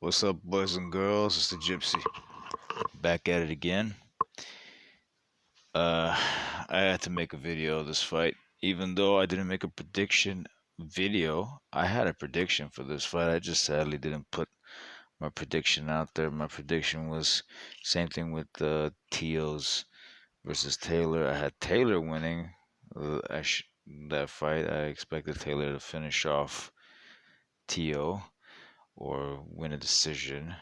What's up, boys and girls? It's the Gypsy. Back at it again. Uh, I had to make a video of this fight. Even though I didn't make a prediction video, I had a prediction for this fight. I just sadly didn't put my prediction out there. My prediction was same thing with Teos versus Taylor. I had Taylor winning that fight. I expected Taylor to finish off Teo or win a decision.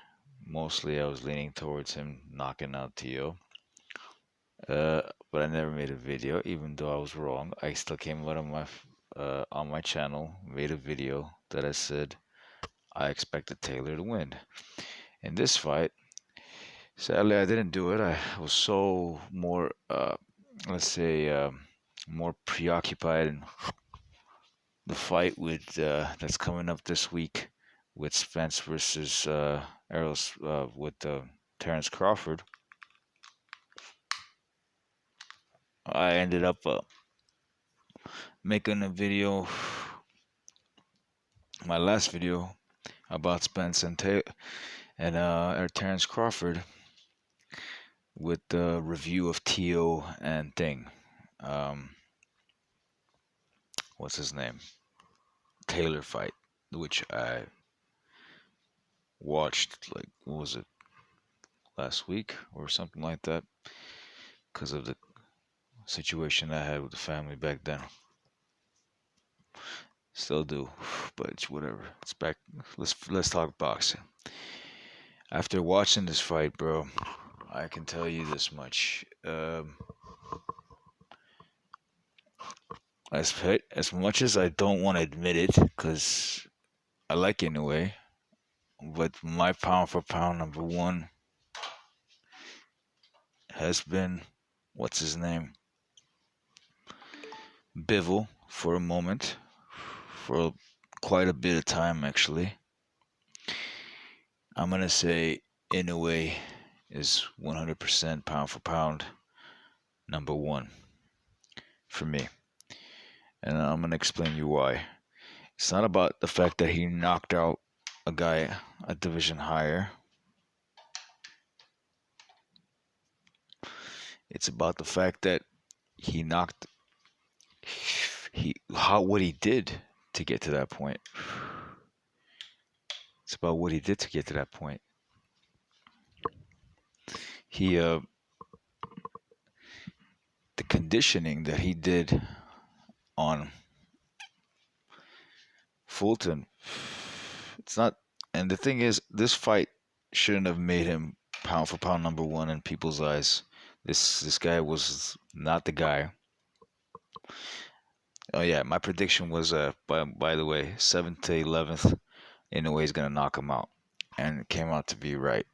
Mostly I was leaning towards him knocking out Tio. Uh, but I never made a video, even though I was wrong. I still came out on my channel, made a video that I said I expected Taylor to win. In this fight, sadly I didn't do it. I was so more, let's say, more preoccupied in the fight with that's coming up this week with Spence versus Errol's with Terrence Crawford. I ended up making a video, my last video about Spence and Terrence Crawford with the review of Tio and um, what's his name, Taylor fight, which I watched like what was it, last week or something like that, because of the situation I had with the family back then. Still do, but it's whatever. It's back. Let's talk boxing. After watching this fight, bro, I can tell you this much. As much as I don't want to admit it, because I like Inoue, but my pound for pound number one has been, what's his name? Bivol for a moment, for quite a bit of time actually. I'm gonna say Inoue is 100% pound for pound number one for me, and I'm gonna explain you why. It's not about the fact that he knocked out a guy a division higher. It's about the fact that he knocked what he did to get to that point. It's about what he did to get to that point. He the conditioning that he did on Fulton. It's not, and the thing is, this fight shouldn't have made him pound for pound number one in people's eyes. This guy was not the guy. Oh yeah, my prediction was by the way, 7th to 11th, Inoue is gonna knock him out, and it came out to be right.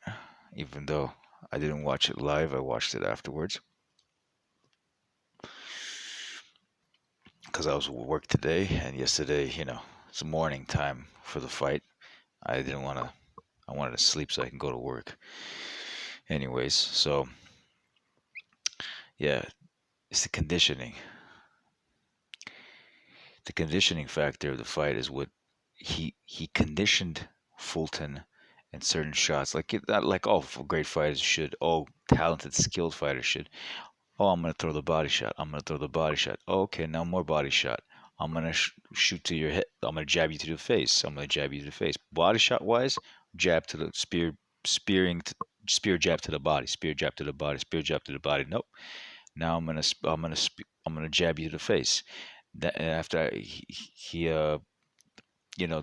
Even though I didn't watch it live, I watched it afterwards because I was at work today, and yesterday, it's morning time for the fight. I didn't want to. I wanted to sleep so I can go to work. Anyways, so yeah, it's the conditioning. The conditioning factor of the fight is what he conditioned Fulton in certain shots, like not like all great fighters should, all talented, skilled fighters should. Oh, I'm gonna throw the body shot. I'm gonna throw the body shot. Oh, okay, now more body shot. I'm gonna shoot to your head. I'm gonna jab you to the face. I'm gonna jab you to the face. Body shot wise, jab to the spear jab to the body. Spear jab to the body. Spear jab to the body. Nope. Now I'm gonna jab you to the face. That after he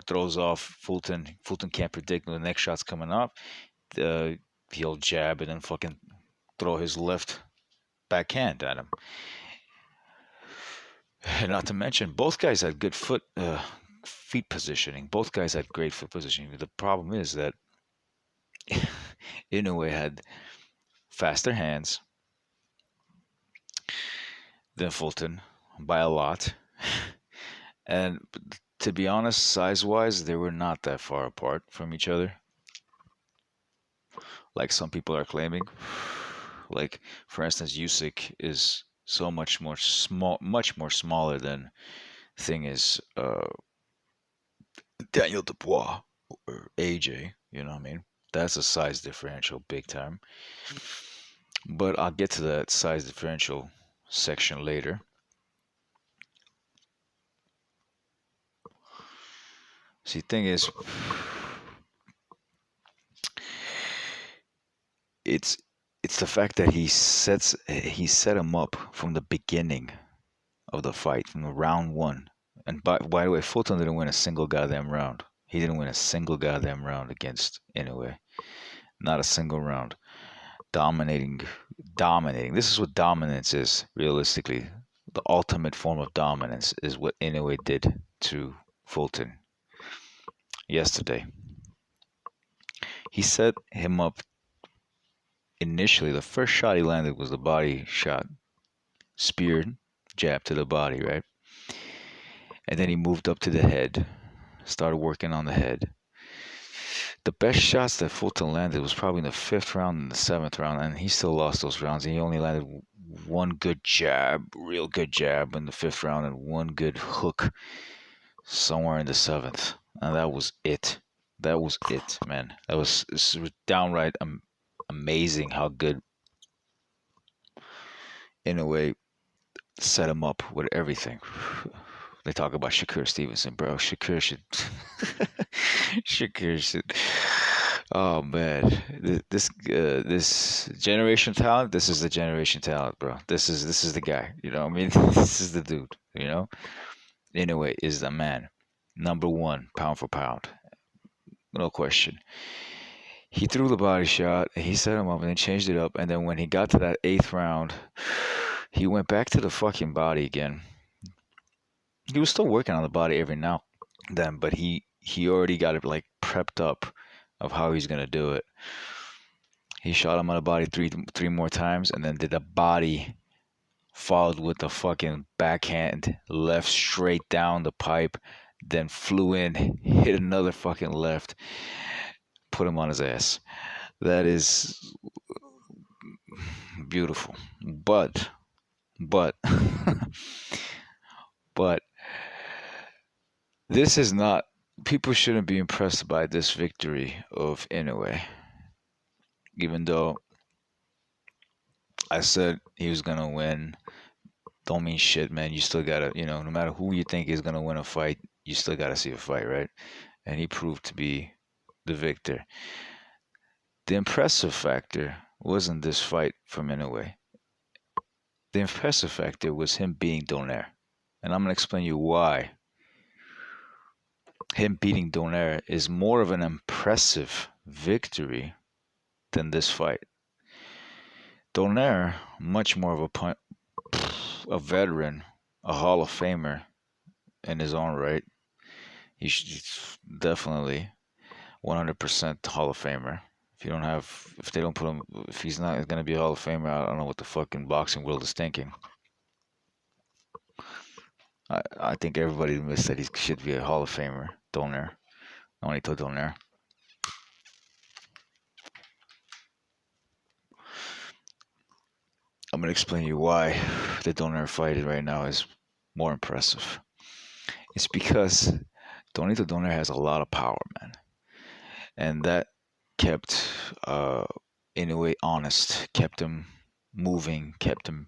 throws off Fulton. Fulton can't predict when the next shot's coming up. He'll jab and then fucking throw his left backhand at him. And not to mention, both guys had good feet positioning. Both guys had great foot positioning. The problem is that Inoue had faster hands than Fulton by a lot. And to be honest, size-wise, they were not that far apart from each other, like some people are claiming. Like, for instance, Usyk is so much more smaller than thing is Daniel Dubois or AJ. You know what I mean? That's a size differential, big time. But I'll get to that size differential section later. See, thing is, it's it's the fact that he set him up from the beginning of the fight, from the round one. And by the way, Fulton didn't win a single goddamn round. He didn't win a single goddamn round against Inoue. Not a single round. Dominating, dominating. This is what dominance is, realistically. The ultimate form of dominance is what Inoue did to Fulton yesterday. He set him up initially. The first shot he landed was the body shot, speared, jab to the body, right? And then he moved up to the head, started working on the head. The best shots that Fulton landed was probably in the fifth round and the seventh round, and he still lost those rounds. He only landed one good jab, real good jab in the fifth round, and one good hook somewhere in the seventh. And that was it. That was it, man. That was downright amazing how good, in a way, set him up with everything. They talk about Shakur Stevenson, bro. Shakur should. Shakur should. Oh man, this generation talent. This is the generation talent, bro. This is the guy. You know what I mean? This is the dude. You know. Inoue is the man. Number one, pound for pound. No question. He threw the body shot. He set him up and then changed it up. And then when he got to that eighth round, he went back to the fucking body again. He was still working on the body every now and then, but he already got it like prepped up of how he's gonna do it. He shot him on the body three more times, and then did the body followed with the fucking backhand left straight down the pipe, then flew in, hit another fucking left, put him on his ass. That is beautiful, but but this is not. People shouldn't be impressed by this victory of Inoue, even though I said he was gonna win. Don't mean shit, man. You still gotta, no matter who you think is gonna win a fight, you still gotta see a fight, right? And he proved to be the victor. The impressive factor wasn't this fight from Inoue. The impressive factor was him beating Donaire. And I'm gonna explain you why. Him beating Donaire is more of an impressive victory than this fight. Donaire, much more of a veteran, a Hall of Famer in his own right. He's definitely 100% Hall of Famer. If they don't put him, if he's not going to be a Hall of Famer, I don't know what the fucking boxing world is thinking. I think everybody admits that he should be a Hall of Famer. Donaire. Nonito Donaire. I'm going to explain to you why the Donaire fight right now is more impressive. It's because Nonito Donaire has a lot of power, man. And that kept Inoue honest, kept him moving, kept him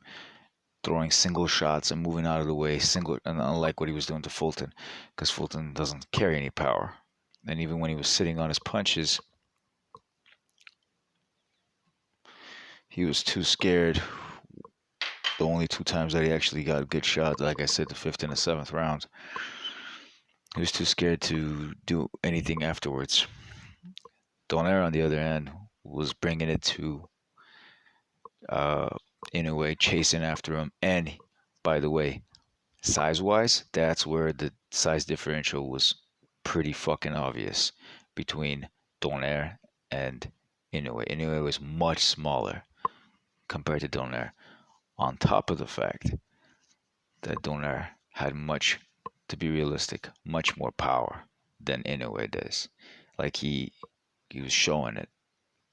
throwing single shots and moving out of the way, and unlike what he was doing to Fulton, because Fulton doesn't carry any power. And even when he was sitting on his punches, he was too scared. The only two times that he actually got a good shot, like I said, the fifth and the seventh round, he was too scared to do anything afterwards. Donaire, on the other hand, was bringing it to Inoue, chasing after him. And, by the way, size-wise, that's where the size differential was pretty fucking obvious between Donaire and Inoue. Inoue was much smaller compared to Donaire. On top of the fact that Donaire had to be realistic, much more power than Inoue does. Like he was showing it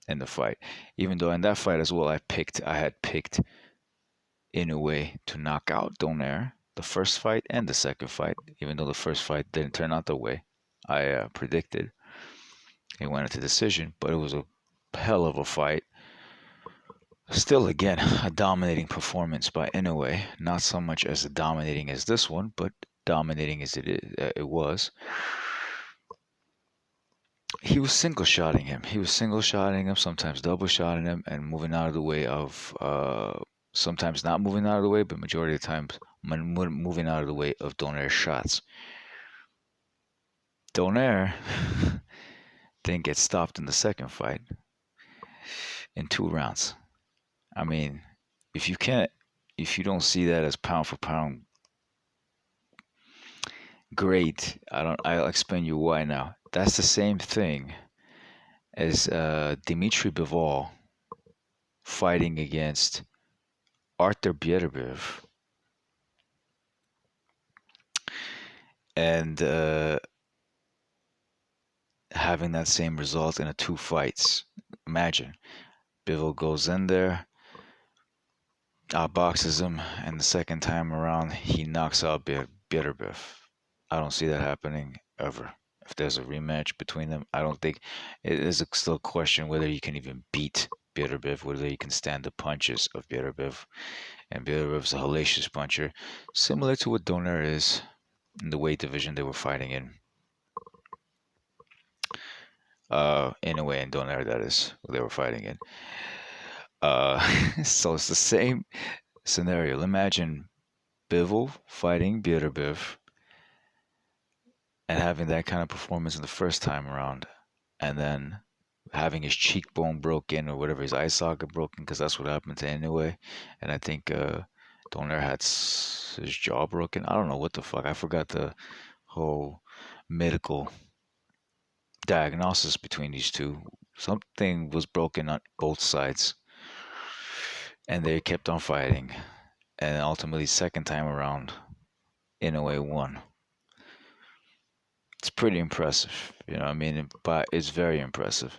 in the fight. Even though in that fight as well, I had picked Inoue to knock out Donaire, the first fight and the second fight. Even though the first fight didn't turn out the way I predicted, It went into decision, but it was a hell of a fight. Still, again, a dominating performance by Inoue. Not so much as dominating as this one, but dominating as it was. He was single shotting him. He was single shotting him, sometimes double shotting him, and moving out of the way of. Sometimes not moving out of the way, but majority of the times moving out of the way of Donaire's shots. Donaire didn't get stopped in the second fight in 2 rounds. I mean, if you don't see that as pound for pound great, I'll explain you why now. That's the same thing as Dmitry Bivol fighting against Artur Beterbiev and having that same result in a 2 fights. Imagine Bivol goes in there, outboxes him, and the second time around he knocks out Beterbiev. I don't see that happening ever. If there's a rematch between them, I don't think it is still a question whether you can even beat Beterbiev, whether you can stand the punches of Beterbiev. And Beterbiev's a hellacious puncher, similar to what Donaire is in the weight division they were fighting in. Inoue and Donaire, that is, what they were fighting in. So it's the same scenario. Imagine Bivol fighting Beterbiev and having that kind of performance in the first time around, and then having his cheekbone broken or whatever, his eye socket broken, because that's what happened to Inoue. And I think Donaire had his jaw broken. I don't know what the fuck. I forgot the whole medical diagnosis between these two. Something was broken on both sides, and they kept on fighting. And ultimately, second time around, Inoue won. It's pretty impressive, you know what I mean? But it's very impressive.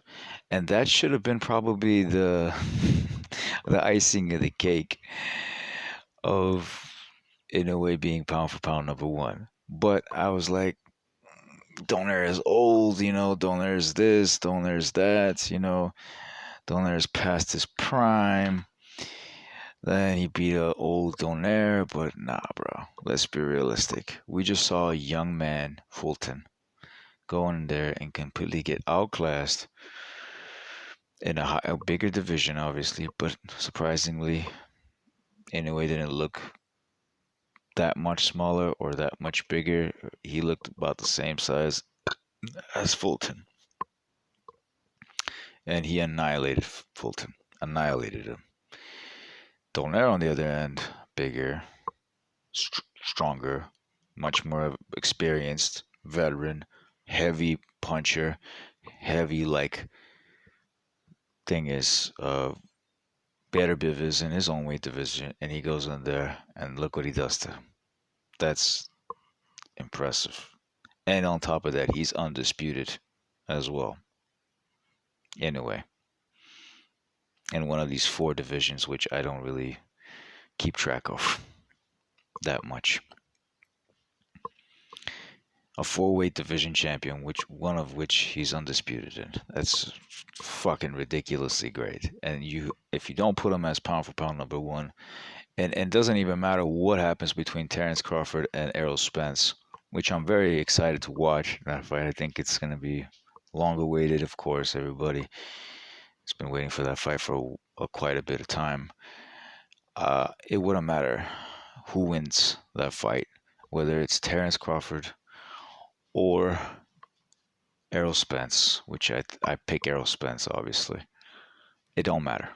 And that should have been probably the the icing of the cake of Inoue being pound for pound #1. But I was like, Donaire is old, you know, Donaire's this, Donaire's that, you know, Donaire's past his prime. Then he beat a old Donaire, but nah, bro. Let's be realistic. We just saw a young man, Fulton, go in there and completely get outclassed in a bigger division, obviously, but surprisingly, Inoue didn't look that much smaller or that much bigger. He looked about the same size as Fulton, and he annihilated Fulton, annihilated him. Donaire, on the other end, bigger, stronger, much more experienced, veteran, heavy puncher, heavy like thing is Beterbiev is in his own weight division, and he goes in there and look what he does to him. That's impressive. And on top of that, he's undisputed as well. Anyway, in one of these 4 divisions, which I don't really keep track of that much. A 4-weight division champion, one of which he's undisputed in. That's fucking ridiculously great. And if you don't put him as pound for pound #1, and it doesn't even matter what happens between Terence Crawford and Errol Spence, which I'm very excited to watch that fight. I think it's gonna be long awaited, of course. Everybody has been waiting for that fight for quite a bit of time. It wouldn't matter who wins that fight, whether it's Terence Crawford or Errol Spence, which I pick Errol Spence, obviously. It don't matter.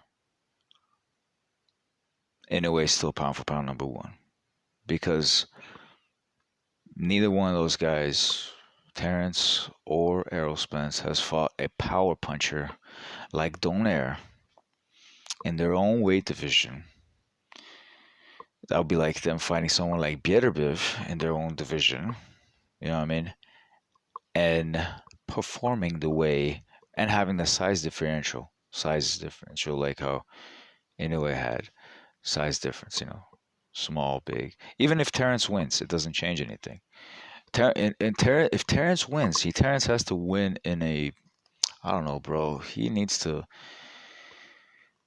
Inoue, still pound for pound #1. Because neither one of those guys, Terence or Errol Spence, has fought a power puncher like Donaire in their own weight division. That would be like them fighting someone like Beterbiev in their own division. You know what I mean? And performing the way and having the size differential like how Inoue had. Size difference, you know, small, big. Even if Terence wins, it doesn't change anything. If Terence wins, Terence has to win in a I don't know, bro. He needs to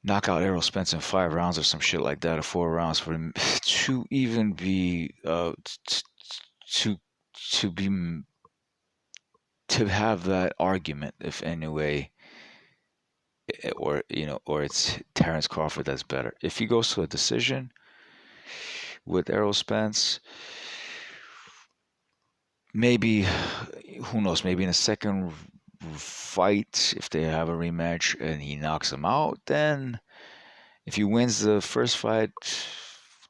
knock out Errol Spence in 5 rounds or some shit like that, or 4 rounds for him to even be to to be to have that argument. If anyway, or or it's Terrence Crawford that's better. If he goes to a decision with Errol Spence, maybe who knows? Maybe in a second fight, if they have a rematch and he knocks him out, then if he wins the first fight,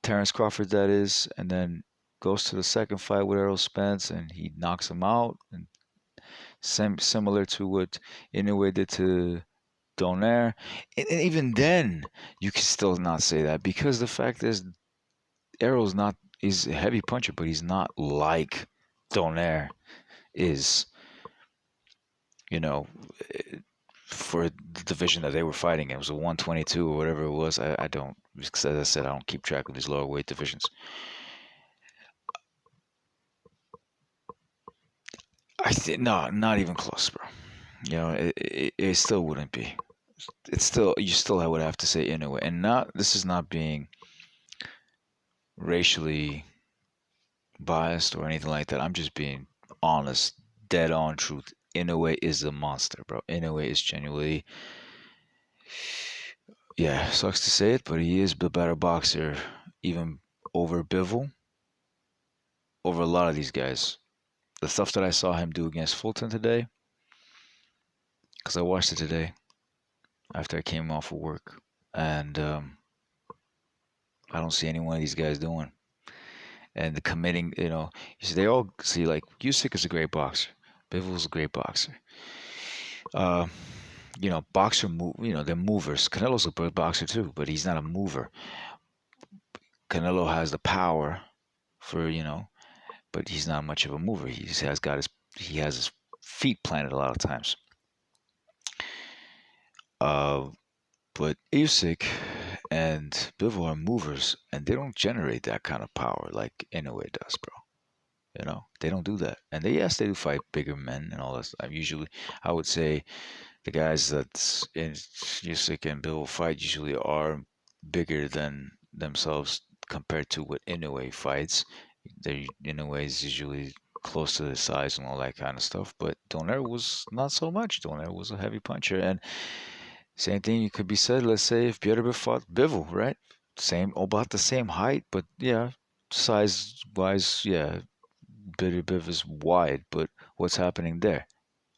Terrence Crawford that is, and then goes to the second fight with Errol Spence and he knocks him out, and similar to what Inoue did to Donaire, and even then you can still not say that because the fact is Errol's not he's a heavy puncher, but he's not like Donaire is, you know, for the division that they were fighting. It was a 122 or whatever it was. I don't, as I said, I don't keep track of these lower weight divisions. I think no, not even close, bro. It still wouldn't be. It's still you still would have to say Inoue, and not this is not being racially biased or anything like that. I'm just being honest, dead on truth. Inoue is a monster, bro. Inoue is genuinely, yeah, sucks to say it, but he is the better boxer, even over Bivol, over a lot of these guys. The stuff that I saw him do against Fulton today, because I watched it today after I came off of work, and I don't see any one of these guys doing. And the committing, you see, they all see like Usyk is a great boxer, Bivol's a great boxer. Uh, boxer move. They're movers. Canelo's a good boxer too, but he's not a mover. Canelo has the power for but he's not much of a mover. He has his feet planted a lot of times. But Usyk and Bivol are movers, and they don't generate that kind of power like Inoue does, bro. They don't do that. And yes, they do fight bigger men and all that stuff. Usually, I would say the guys that's in Usyk and Bivol fight usually are bigger than themselves compared to what Inoue fights. Inoue is usually close to the size and all that kind of stuff. But Donaire was not so much. Donaire was a heavy puncher. And same thing could be said, let's say, if Beterbiev fought Bivol, right? About the same height, but yeah, size-wise, yeah, Beterbiev is wide, but what's happening there?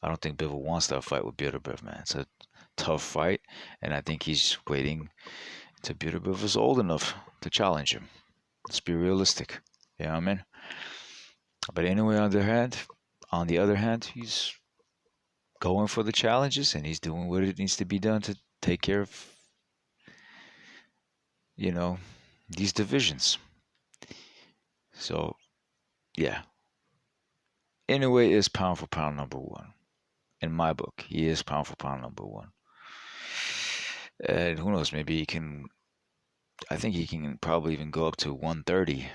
I don't think Bivol wants that fight with Beterbiev, man. It's a tough fight, and I think he's waiting till Beterbiev is old enough to challenge him. Let's be realistic. You know what I mean? But anyway, on the other hand, he's going for the challenges and he's doing what it needs to be done to take care of, these divisions. So, yeah. Inoue is pound for pound number one. In my book, he is pound for pound number one. And who knows, maybe I think he can probably even go up to 130.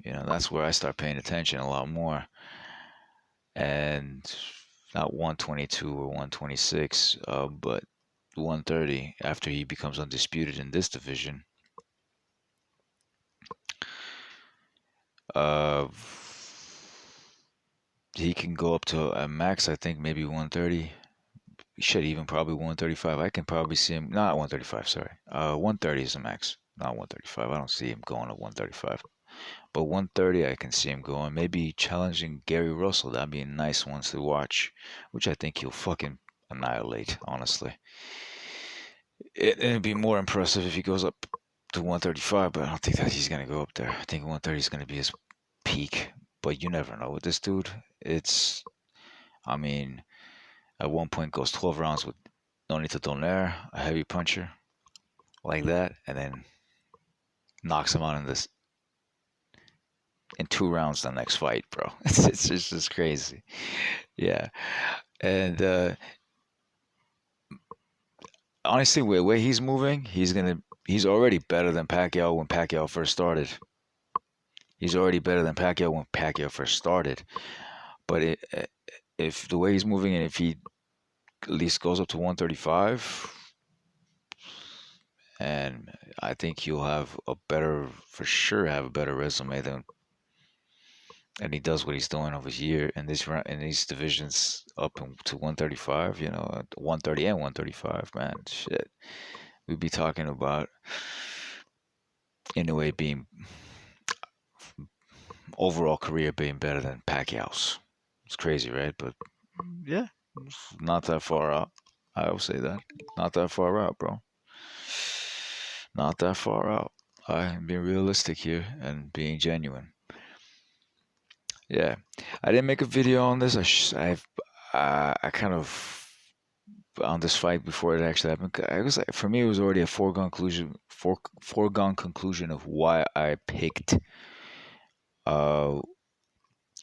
That's where I start paying attention a lot more. And not 122 or 126, but 130 after he becomes undisputed in this division. He can go up to a max, I think, maybe 130. Shit, even probably 135. I can probably see him, not 135, sorry. 130 is the max, not 135. I don't see him going to 135. But 130, I can see him going. Maybe challenging Gary Russell. That'd be a nice one to watch, which I think he'll fucking annihilate, honestly. It'd be more impressive if he goes up to 135, but I don't think that he's going to go up there. I think 130 is going to be his peak, but you never know with this dude. I mean, at one point goes 12 rounds with Nonito Donaire, a heavy puncher like that, and then knocks him out in 2 rounds the next fight, bro. It's just crazy. Yeah. And honestly, the way he's moving, he's already better than Pacquiao when Pacquiao first started. He's already better than Pacquiao when Pacquiao first started. But if the way he's moving and if he at least goes up to 135, and I think you'll have a better, for sure, have a better resume than, and he does what he's doing over here in this in these divisions up to 135. 130 and 135. Man, shit, we'd be talking about Inoue being overall career being better than Pacquiao's. It's crazy, right? But yeah, it's not that far out. I will say that. Not that far out, bro. Not that far out. I'm being realistic here and being genuine. Yeah, I didn't make a video on this. I kind of on this fight before it actually happened. I was like, for me, it was already a foregone conclusion of why I picked uh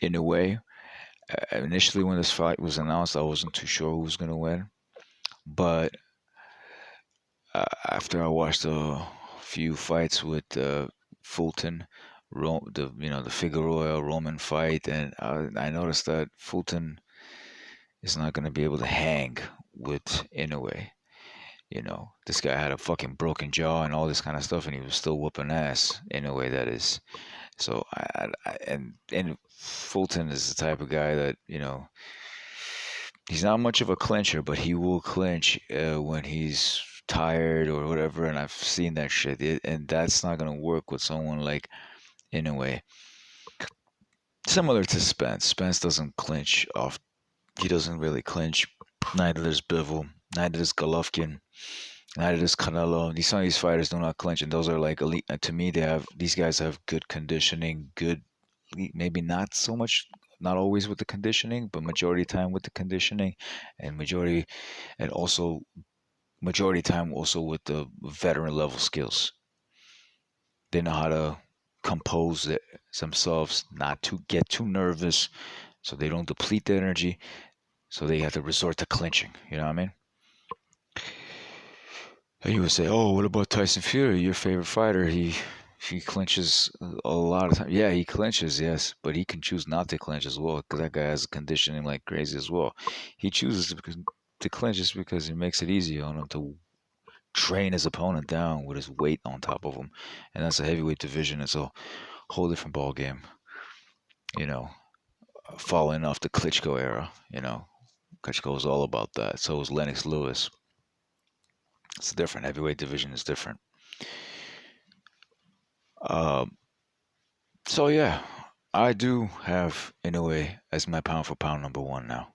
in a way. Initially, when this fight was announced, I wasn't too sure who was gonna win, but after I watched a few fights with Fulton, the Figueroa Roman fight, and I noticed that Fulton is not gonna be able to hang with Inoue. This guy had a fucking broken jaw and all this kind of stuff, and he was still whooping ass in a way that is. So and Fulton is the type of guy that he's not much of a clincher, but he will clinch when he's tired or whatever, and I've seen that shit, and that's not gonna work with someone like Inoue. Similar to Spence. Spence doesn't clinch off. He doesn't really clinch. Neither does Bivol. Neither does Golovkin. Neither does Canelo. Some of these fighters do not clinch, and those are like elite. To me, these guys have good conditioning. Good, maybe not so much, not always with the conditioning, but majority time with the conditioning, and also majority time also with the veteran level skills. They know how to compose themselves, not to get too nervous, so they don't deplete their energy. So they have to resort to clinching. You know what I mean? And you would say, "Oh, what about Tyson Fury, your favorite fighter? He clinches a lot of times. Yeah, he clinches, yes, but he can choose not to clinch as well because that guy has conditioning like crazy as well. He chooses to clinch just because it makes it easy on him to train his opponent down with his weight on top of him, and that's a heavyweight division. It's a whole different ball game. You know, Following off the Klitschko era. Klitschko was all about that. So was Lennox Lewis. It's different. Heavyweight division is different. Um, so yeah, I do have Inoue as my pound for pound number one now.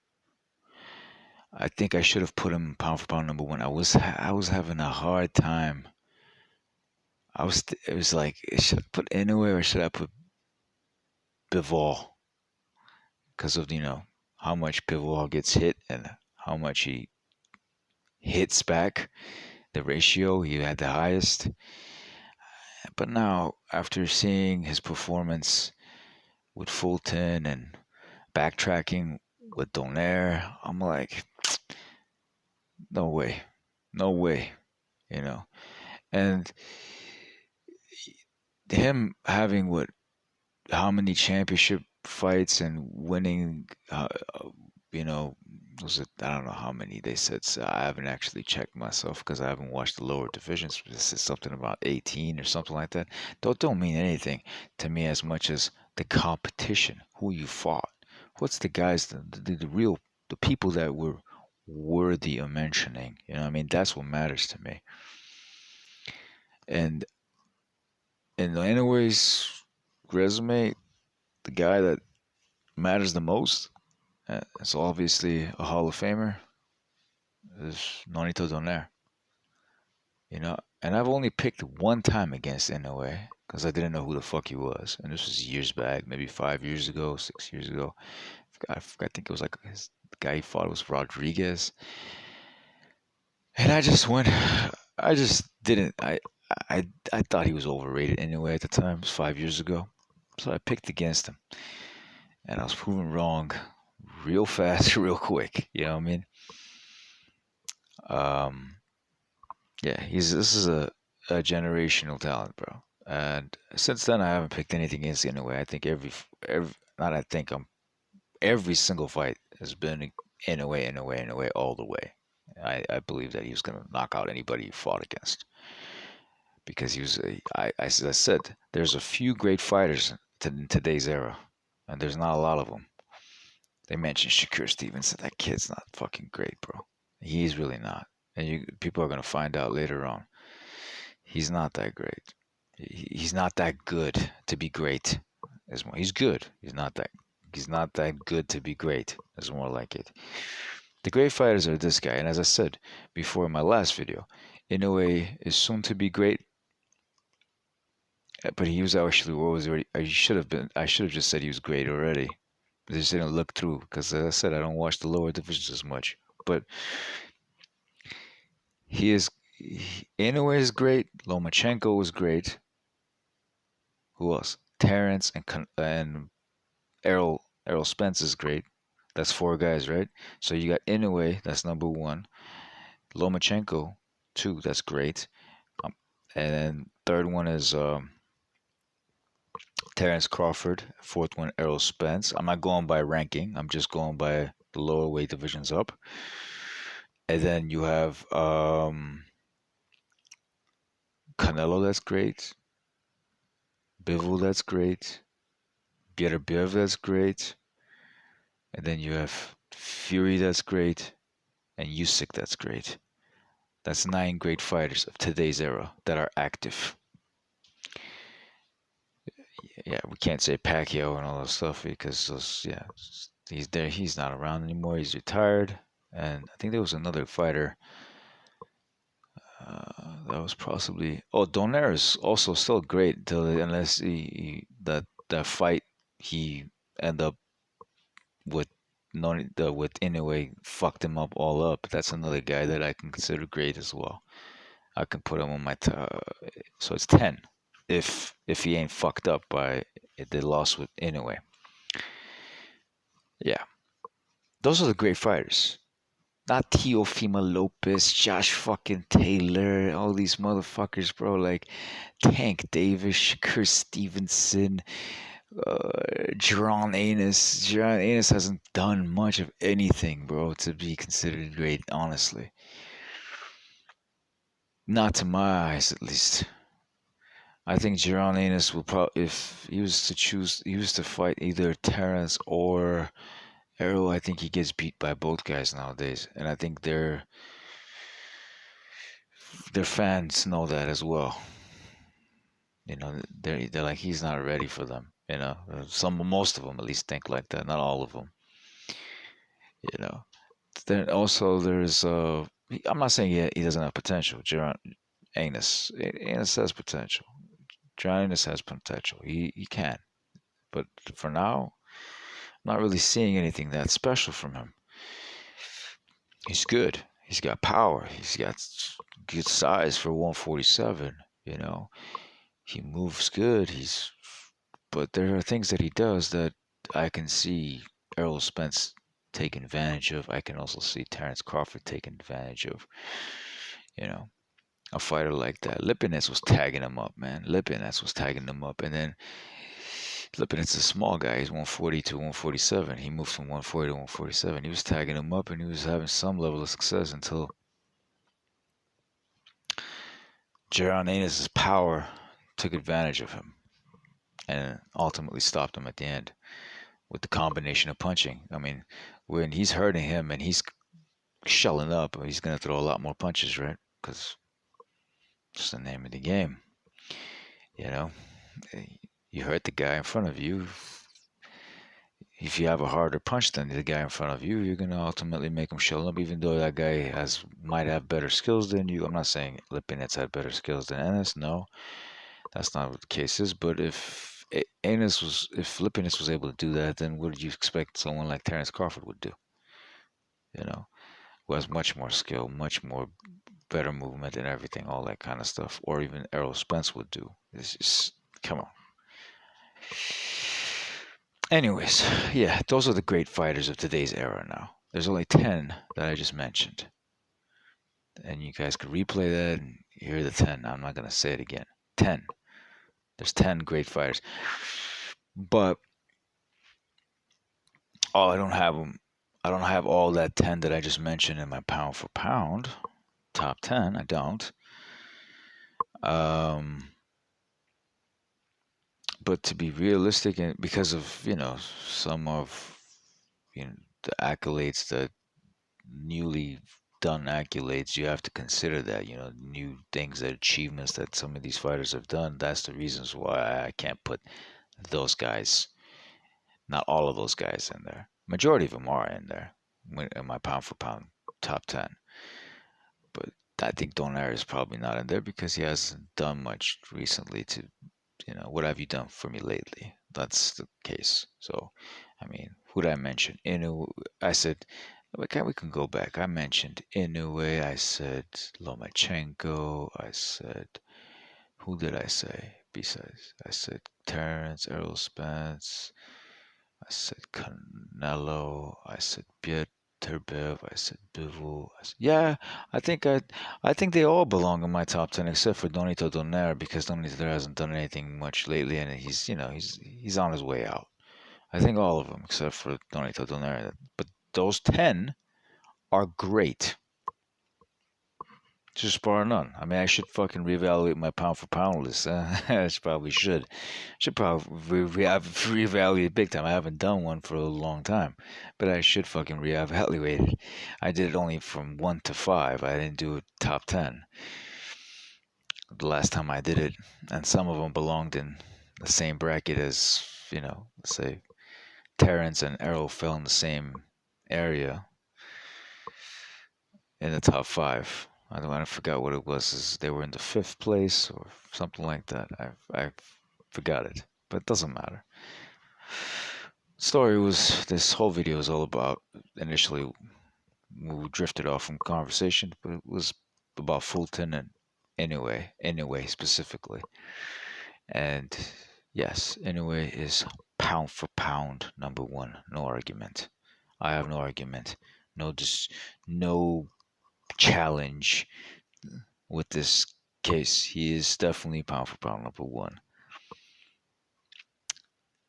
I think I should have put him pound for pound number one. I was having a hard time. It was like, should I put Inoue or should I put Bivol? Because of how much Bivol gets hit and how much he hits back. The ratio he had the highest. But now, after seeing his performance with Fulton and backtracking with Donaire, I'm like, no way, no way, you know. And him having how many championship fights and winning, you know, was it? I don't know how many they said. So I haven't actually checked myself because I haven't watched the lower divisions. This is something about 18 or something like that. Don't mean anything to me as much as the competition, who you fought, what's the guys, the real, the people that were worthy of mentioning. You know what I mean? That's what matters to me. And anyways, resume, the guy that matters the most, it's obviously a Hall of Famer, is Nonito Donaire. And I've only picked one time against Inoue because I didn't know who the fuck he was, and this was years back, maybe 5 years ago, 6 years ago. I think it was like the guy he fought was Rodriguez, and I just went. I just didn't. I thought he was overrated anyway at the time. It was 5 years ago, so I picked against him, and I was proven wrong, real fast, real quick. You know what I mean? Um, Yeah, this is a generational talent, bro. And since then, I haven't picked anything against Inoue. I think every not I think every single fight has been Inoue all the way. I believe that he was going to knock out anybody he fought against because he was. As I said, there's a few great fighters in today's era, and there's not a lot of them. They mentioned Shakur Stevenson. That kid's not fucking great, bro. He's really not, and people are going to find out later on. He's not that great. He's not that good to be great. He's good. He's not that good to be great. Is more like it. The great fighters are this guy, and as I said before in my last video, Inoue is soon to be great, but he was actually what was already. I should have been. I should have just said he was great already. I just didn't look through because, as I said, I don't watch the lower divisions as much. But he is. Inoue is great. Lomachenko was great. Who else? Terrence and Errol Spence is great. That's four guys, right? So you got Inoue, that's number one. Lomachenko, two, that's great. Um, and then third one is Terrence Crawford. Fourth one, Errol Spence. I'm not going by ranking. I'm just going by the lower weight divisions up. And then you have Canelo, that's great. Bivol, that's great. Beterbiev, that's great. And then you have Fury, that's great. And Usyk, that's great. That's 9 great fighters of today's era that are active. Yeah, we can't say Pacquiao and all that stuff because he's there. He's not around anymore. He's retired. And I think there was another fighter that was possibly. Oh, Donaire is also still great until unless that fight he end up with with Inoue fucked him up all up. That's another guy that I can consider great as well. I can put him on my so it's 10 if he ain't fucked up by the loss with Inoue. Yeah, those are the great fighters. Not Teofimo Lopez, Josh fucking Taylor, all these motherfuckers, bro. Like Tank Davis, Shakur Stevenson, Jaron Anus. Jaron Anus hasn't done much of anything, bro, to be considered great, honestly. Not to my eyes, at least. I think Jaron Anus will probably, if he was to choose, he was to fight either Terrence or Errol. I think he gets beat by both guys nowadays, and I think their fans know that as well. You know, they're like he's not ready for them. You know, most of them at least think like that. Not all of them. You know. Then also there's I'm not saying he doesn't have potential. Jaron Anus has potential. Jaron Anus has potential. He can, but for now, I'm not really seeing anything that special from him. He's good. He's got power. He's got good size for 147. You know, he moves good. But there are things that he does that I can see Errol Spence taking advantage of. I can also see Terrence Crawford taking advantage of. You know, a fighter like that. Lipinets was tagging him up, man. Lipinets was tagging him up, and then Lipinets is a small guy. He's 140 to 147. He moved from 140 to 147. He was tagging him up, and he was having some level of success until Jaron Anus' power took advantage of him and ultimately stopped him at the end with the combination of punching. I mean, when he's hurting him and he's shelling up, he's going to throw a lot more punches, right? Because it's the name of the game. You know, you hurt the guy in front of you. If you have a harder punch than the guy in front of you, you're going to ultimately make him shell up, even though that guy might have better skills than you. I'm not saying Lipinets had better skills than Ennis. No, that's not what the case is. But if if Lipinets was able to do that, then what did you expect someone like Terrence Crawford would do? You know, who has much more skill, much more better movement and everything, all that kind of stuff, or even Errol Spence would do. It's just, come on. Anyways, yeah, those are the great fighters of today's era now. There's only 10 that I just mentioned. And you guys could replay that and hear the 10. I'm not going to say it again. 10. There's 10 great fighters. But, oh, I don't have them. I don't have all that 10 that I just mentioned in my pound for pound top 10. I don't. Um, but to be realistic, and because of some of the accolades, the newly done accolades, you have to consider that new things, that achievements that some of these fighters have done. That's the reasons why I can't put those guys, not all of those guys, in there. Majority of them are in there in my pound for pound top 10. But I think Donaire is probably not in there because he hasn't done much recently to, what have you done for me lately? That's the case. So, I mean, who did I mention? Inoue. I said, we can go back. I mentioned Inoue. I said Lomachenko. I said, who did I say besides? I said Terrence, Errol Spence. I said Canelo. I said Terbev. I said Bivol. Yeah, I think I think they all belong in my top 10 except for Donito Donaire because Donito hasn't done anything much lately and he's on his way out. I think all of them except for Donito Donaire. But those 10 are great. Just bar none. I mean, I should fucking reevaluate my pound for pound list. I probably should. Should probably reevaluate big time. I haven't done one for a long time, but I should fucking reevaluate it. I did it only from 1 to 5. I didn't do a top 10 the last time I did it, and some of them belonged in the same bracket as let's say Terrence and Errol fell in the same area in the top 5. I forgot what it was. They were in the 5th place or something like that. I forgot it, but it doesn't matter. Story was this whole video is all about. Initially, we drifted off from conversation, but it was about Fulton and Inoue specifically. And yes, Inoue is pound for pound number one. No argument. I have no argument. No challenge with this case. He is definitely pound for pound number one.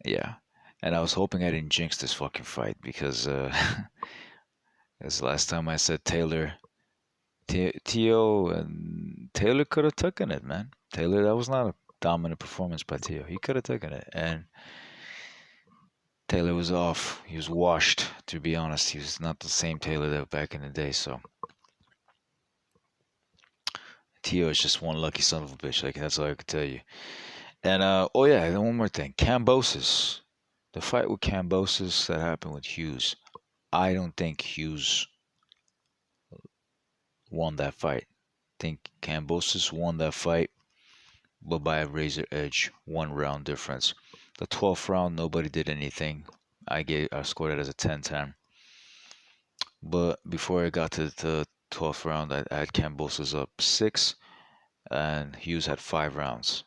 Yeah. And I was hoping I didn't jinx this fucking fight because as last time I said Taylor, Tio and Taylor could have taken it, man. Taylor, that was not a dominant performance by Tio. He could have taken it. And Taylor was off. He was washed, to be honest. He was not the same Taylor that back in the day, so Tio is just one lucky son of a bitch. Like that's all I could tell you. And oh yeah, and one more thing. Cambosis. The fight with Cambosis that happened with Hughes. I don't think Hughes won that fight. I think Cambosis won that fight, but by a razor edge, 1 round difference. The 12th round, nobody did anything. I scored it as a 10-10. But before I got to the 12th round, I had Cambosis up 6, and Hughes had 5 rounds.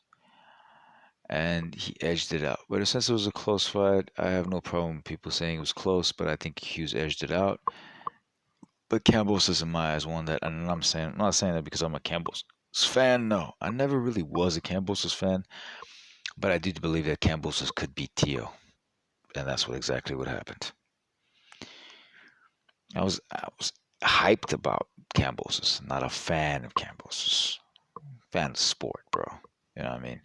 And he edged it out. But since it was a close fight, I have no problem with people saying it was close, but I think Hughes edged it out. But Cambosis in my eyes won that, and I'm not saying that because I'm a Cambosis fan. No, I never really was a Cambosis fan, but I do believe that Cambosis could beat Tio, and that's exactly what happened. I was hyped about Cambosis, not a fan of Cambosis. Fan of sport, bro. You know what I mean?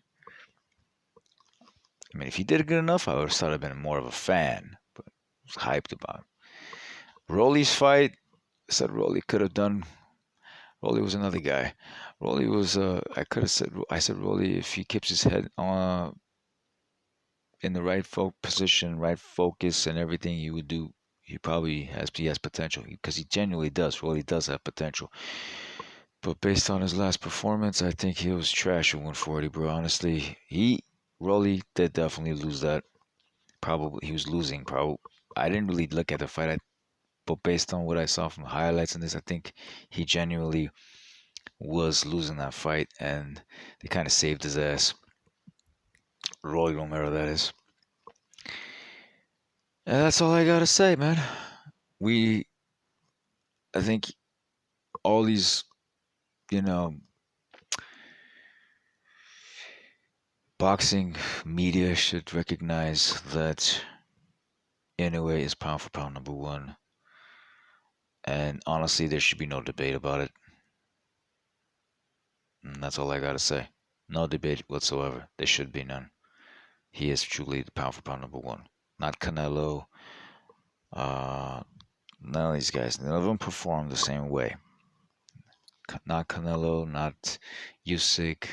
I mean, if he did it good enough, I would have started been more of a fan, but I was hyped about him. Rolly's fight, I said Rolly could have done. Rolly was another guy. Rolly was, I said Rolly, if he keeps his head in the right position, right focus, and everything, he would do. He has potential because he genuinely does. Rolly does have potential. But based on his last performance, I think he was trash at 140, bro. Honestly, Rolly did definitely lose that. Probably he was losing. Probably I didn't really look at the fight, but based on what I saw from the highlights in this, I think he genuinely was losing that fight, and they kind of saved his ass. Roy Romero, that is. And that's all I gotta say, man. I think all these, you know, boxing media should recognize that Inoue is pound for pound number one. And honestly, there should be no debate about it. And that's all I gotta say. No debate whatsoever. There should be none. He is truly the pound for pound number one. Not Canelo. None of these guys. None of them perform the same way. Not Canelo. Not Usyk.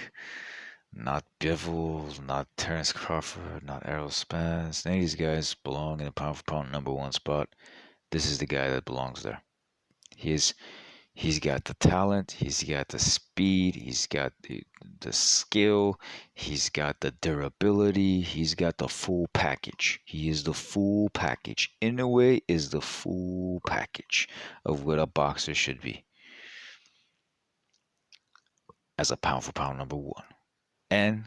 Not Bivol. Not Terence Crawford. Not Errol Spence. None of these guys belong in the pound for pound number one spot. This is the guy that belongs there. He's got the talent, he's got the speed, he's got the skill, he's got the durability, he's got the full package. He is the full package. Inoue is the full package of what a boxer should be as a pound for pound number one. And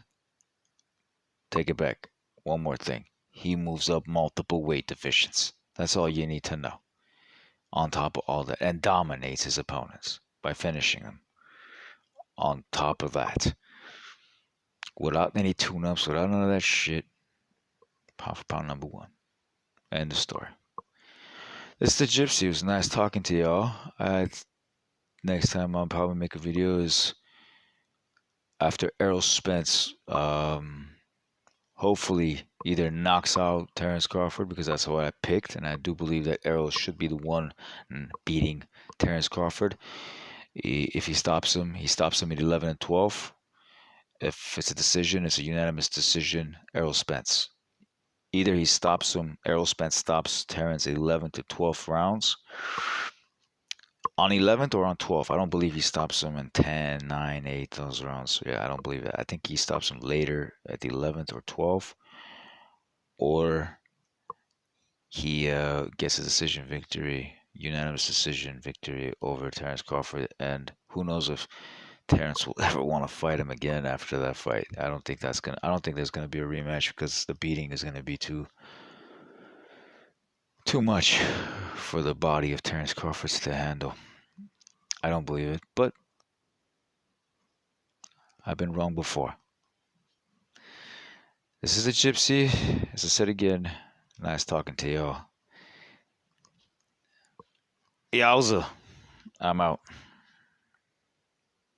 take it back. One more thing. He moves up multiple weight divisions. That's all you need to know. On top of all that, and dominates his opponents by finishing them. On top of that, without any tune-ups, without none of that shit, pound for pound number one. End of story. This is the Gypsy. It was nice talking to y'all. Next time I'll probably make a video is after Errol Spence hopefully either knocks out Terence Crawford, because that's what I picked, and I do believe that Errol should be the one beating Terence Crawford. If he stops him at 11 and 12. If it's a decision, it's a unanimous decision, Errol Spence. Either he stops him, Errol Spence stops Terence 11 to 12 rounds. On 11th or on 12th, I don't believe he stops him in 10, 9, 8, those rounds. Yeah, I don't believe that. I think he stops him later at the 11th or 12th. Or he gets a decision victory, unanimous decision victory over Terence Crawford. And who knows if Terence will ever want to fight him again after that fight. I don't think there's gonna be a rematch, because the beating is gonna be too much for the body of Terence Crawford to handle. I don't believe it, but I've been wrong before. This is a Gypsy. As I said again, nice talking to y'all. Yowza. I'm out.